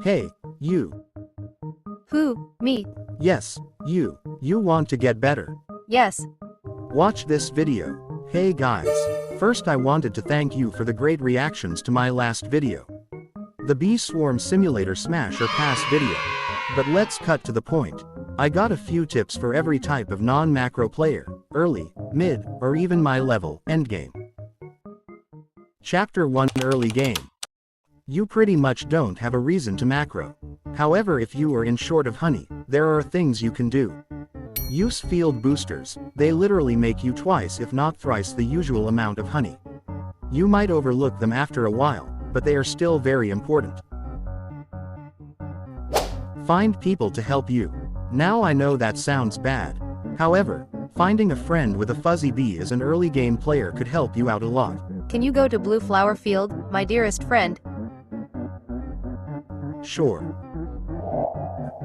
Hey, you. Who? Me? Yes, you. You want to get better. Yes. Watch this video. Hey guys. First I wanted to thank you for the great reactions to my last video. The Bee Swarm Simulator Smash or Pass video. But let's cut to the point. I got a few tips for every type of non-macro player, early, mid, or even my level, endgame. Chapter 1 Early Game. You pretty much don't have a reason to macro. However, if you are in short of honey, there are things you can do. Use field boosters. They literally make you twice if not thrice the usual amount of honey. You might overlook them after a while, but they are still very important. Find people to help you. Now I know that sounds bad. However, finding a friend with a fuzzy bee as an early game player could help you out a lot. Can you go to Blue Flower Field, my dearest friend? Sure.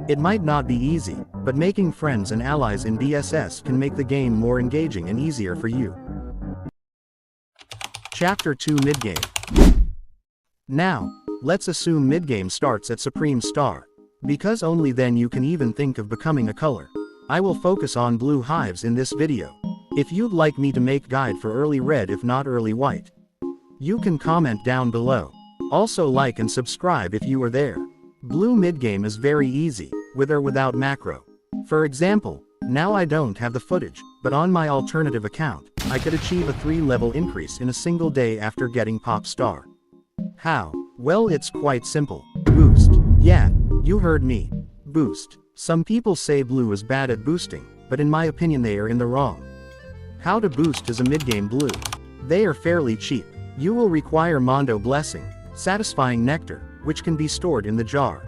It might not be easy, but making friends and allies in BSS can make the game more engaging and easier for you. Chapter 2 Midgame. Now, let's assume midgame starts at Supreme Star. Because only then you can even think of becoming a color. I will focus on blue hives in this video. If you'd like me to make guide for early red if not early white, you can comment down below. Also like and subscribe if you are there. Blue midgame is very easy, with or without macro. For example, now I don't have the footage, but on my alternative account, I could achieve a 3-level increase in a single day after getting Pop Star. How? Well, it's quite simple. Boost. Yeah, you heard me. Boost. Some people say blue is bad at boosting, but in my opinion they are in the wrong. How to boost as a midgame blue? They are fairly cheap. You will require Mondo Blessing, Satisfying Nectar, which can be stored in the jar,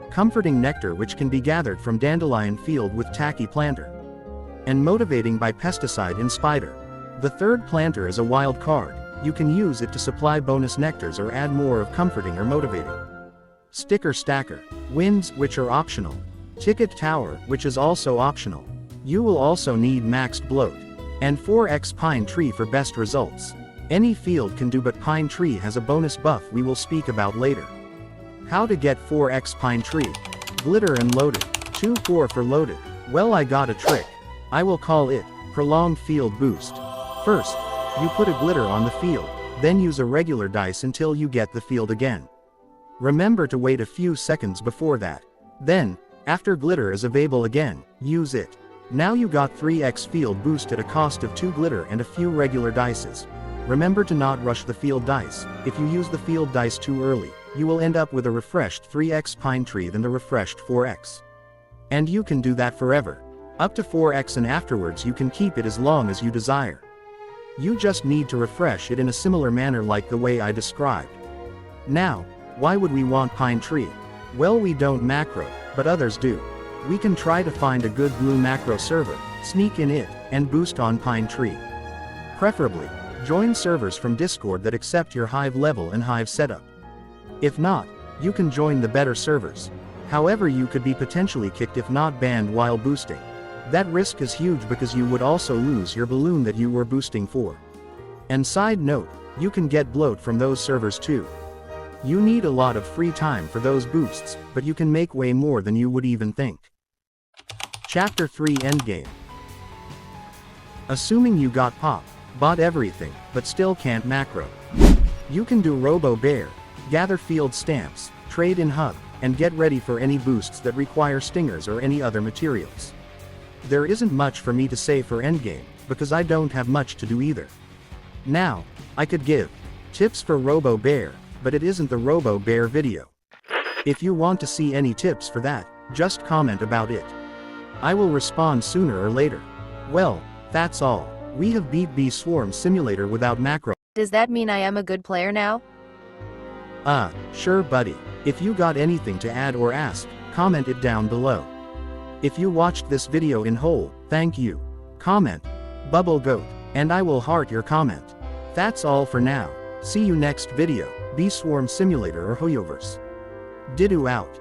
Comforting Nectar which can be gathered from Dandelion Field with Tacky Planter, and Motivating by Pesticide in Spider. The third planter is a wild card. You can use it to supply bonus nectars or add more of Comforting or Motivating. Sticker Stacker. Winds, which are optional. Ticket Tower, which is also optional. You will also need Maxed Bloat. And 4x Pine Tree for best results. Any field can do, but Pine Tree has a bonus buff we will speak about later. How to get 4x Pine Tree. Glitter and Loaded. 2-4 for Loaded. Well, I got a trick. I will call it Prolonged Field Boost. First, you put a glitter on the field, then use a regular dice until you get the field again. Remember to wait a few seconds before that. Then, after glitter is available again, use it. Now you got 3x field boost at a cost of 2 glitter and a few regular dices. Remember to not rush the field dice. If you use the field dice too early, you will end up with a refreshed 3x Pine Tree than the refreshed 4x. And you can do that forever. Up to 4x, and afterwards you can keep it as long as you desire. You just need to refresh it in a similar manner like the way I described. Now, why would we want Pine Tree? Well, we don't macro, but others do. We can try to find a good blue macro server, sneak in it, and boost on Pine Tree. Preferably, join servers from Discord that accept your hive level and hive setup. If not, you can join the better servers. However, you could be potentially kicked if not banned while boosting. That risk is huge because you would also lose your balloon that you were boosting for. And side note, you can get bloat from those servers too. You need a lot of free time for those boosts, but you can make way more than you would even think. Chapter 3 Endgame. Assuming you got pop, bought everything, but still can't macro. You can do Robo Bear, gather field stamps, trade in hub, and get ready for any boosts that require stingers or any other materials. There isn't much for me to say for endgame, because I don't have much to do either. Now, I could give tips for Robo Bear, but it isn't the Robo Bear video. If you want to see any tips for that, just comment about it. I will respond sooner or later. Well, that's all. We have beat Bee Swarm Simulator without macro. Does that mean I am a good player now? Sure buddy. If you got anything to add or ask, comment it down below. If you watched this video in whole, thank you. Comment, Bubble Goat, and I will heart your comment. That's all for now. See you next video, Bee Swarm Simulator or Hoyoverse. Didu out.